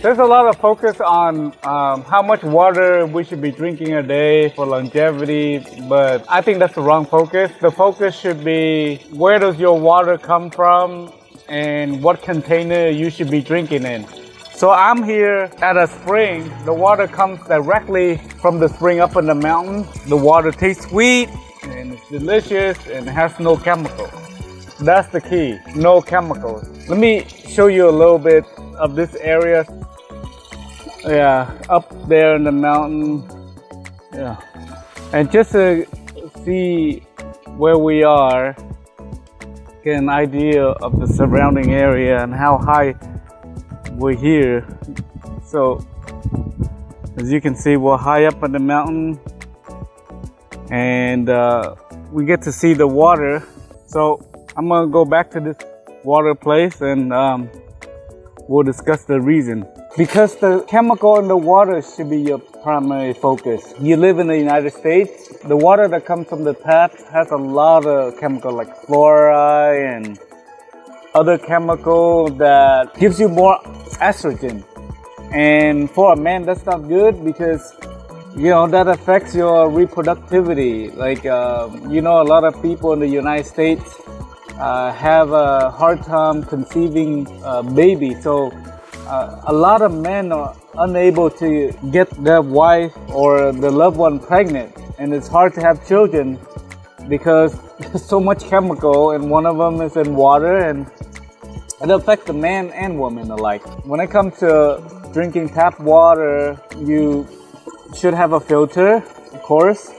There's a lot of focus on how much water we should be drinking a day for longevity, but I think that's the wrong focus. The focus should be where does your water come from and what container you should be drinking in. So I'm here at a spring. The water comes directly from the spring up in the mountain. The water tastes sweet and it's delicious and it has no chemicals. That's the key, no chemicals. Let me show you a little bit of this area. Yeah, up there in the mountain. Yeah, and just to see where we are, get an idea of the surrounding area and how high we're here. So as you can see, we're high up in the mountain and we get to see the water. So I'm gonna go back to this water place and we'll discuss the reason. Because the chemical in the water should be your primary focus. You live in the United States, the water that comes from the tap has a lot of chemical like fluoride and other chemical that gives you more estrogen. And for a man, that's not good because, you know, that affects your reproductivity. Like, you know, a lot of people in the United States have a hard time conceiving a baby. So a lot of men are unable to get their wife or the loved one pregnant, and it's hard to have children because there's so much chemical, and one of them is in water, and it affects the man and woman alike. When it comes to drinking tap water, you should have a filter, of course.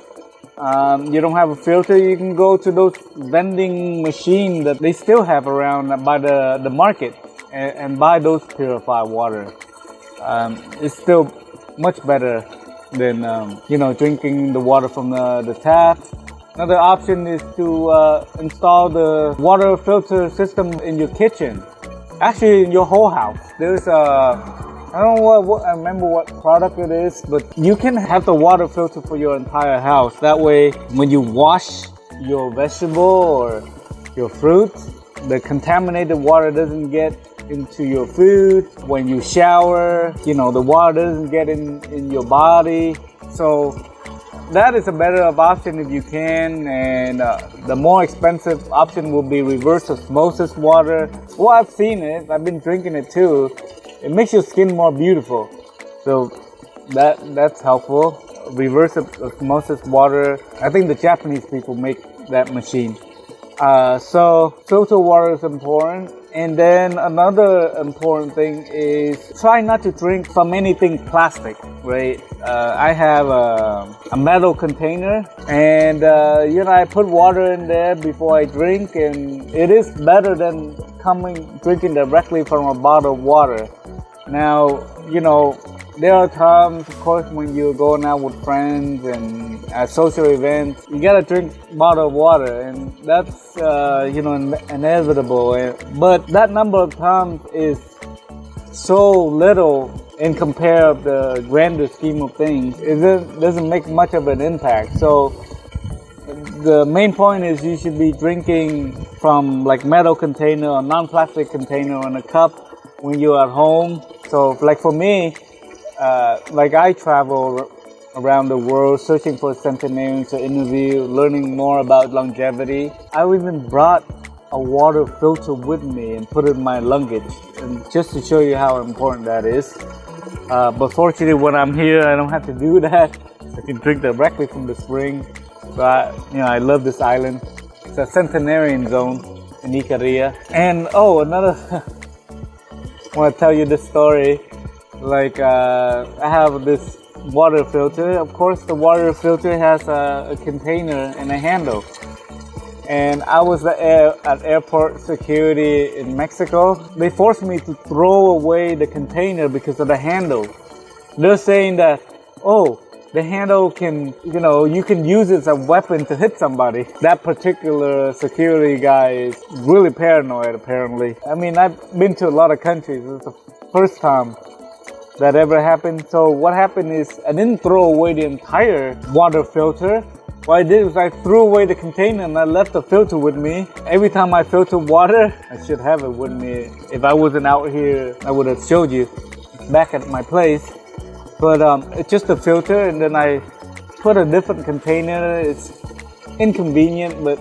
You don't have a filter, you can go to those vending machines that they still have around by the market and buy those purified water. It's still much better than you know, drinking the water from the tap. Another option is to install the water filter system in your kitchen. Actually, in your whole house. There's I don't know I remember what product it is, but you can have the water filter for your entire house. That way, when you wash your vegetable or your fruit, the contaminated water doesn't get into your food. When you shower, you know, the water doesn't get in your body. So that is a better option if you can, and the more expensive option will be reverse osmosis water. Well, I've seen it, I've been drinking it too. It makes your skin more beautiful, so that's helpful. Reverse osmosis water, I think the Japanese people make that machine. So filter water is important. And then another important thing is try not to drink from anything plastic, right? I have a metal container, and you know, I put water in there before I drink, and it is better than drinking directly from a bottle of water. Now, you know, there are times, of course, when you're going out with friends and at social events, you gotta drink bottled water, and that's, you know, inevitable. But that number of times is so little in compare of the grander scheme of things. It doesn't make much of an impact. So the main point is you should be drinking from like metal container or non-plastic container or in a cup when you're at home. So like for me, like I travel around the world searching for centenarians to interview, learning more about longevity. I even brought a water filter with me and put it in my luggage, and just to show you how important that is. But fortunately, when I'm here, I don't have to do that. I can drink directly from the spring. But you know, I love this island. It's a centenarian zone in Ikaria. And oh, another, I want to tell you this story. Like I have this water filter. Of course, the water filter has a container and a handle. And I was at airport security in Mexico. They forced me to throw away the container because of the handle. They're saying that, oh, the handle can, you know, you can use it as a weapon to hit somebody. That particular security guy is really paranoid, apparently. I mean, I've been to a lot of countries. It's the first time that ever happened. So what happened is I didn't throw away the entire water filter. What I did was I threw away the container and I left the filter with me. Every time I filter water, I should have it with me. If I wasn't out here, I would have showed you. back at my place. But it's just a filter, and then I put a different container. It's inconvenient, but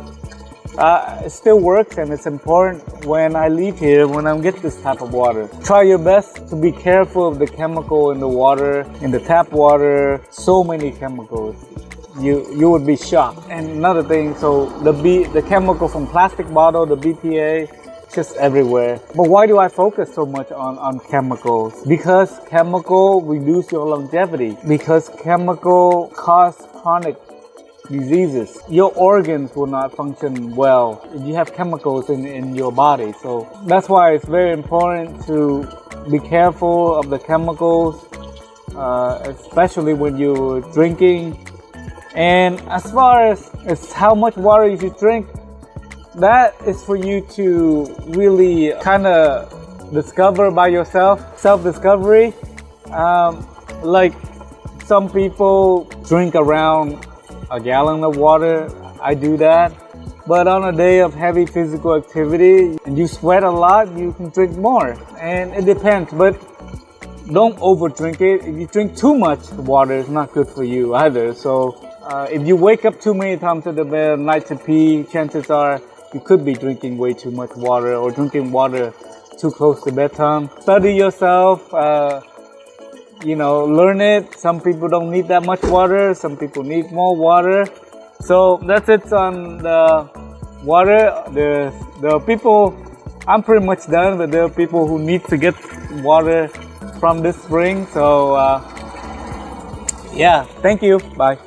it still works, and it's important when I leave here, when I get this type of water. Try your best to be careful of the chemical in the water, in the tap water. So many chemicals. You would be shocked. And another thing, so the chemical from plastic bottle, the BPA, just everywhere. But why do I focus so much on chemicals? Because chemical reduce your longevity. Because chemical cause chronic diseases. Your organs will not function well if you have chemicals in your body. So that's why it's very important to be careful of the chemicals, especially when you're drinking. And as far as how much water you should drink, that is for you to really kind of discover by yourself, self-discovery. Like some people drink around a gallon of water. I do that. But on a day of heavy physical activity and you sweat a lot, you can drink more. And it depends, but don't over drink it. If you drink too much water, it's not good for you either. So if you wake up too many times at the bed at night to pee, chances are you could be drinking way too much water or drinking water too close to bedtime. Study yourself, learn it. Some people don't need that much water. Some people need more water. So that's it on the water. There are people, I'm pretty much done, but there are people who need to get water from this spring. So yeah, thank you. Bye.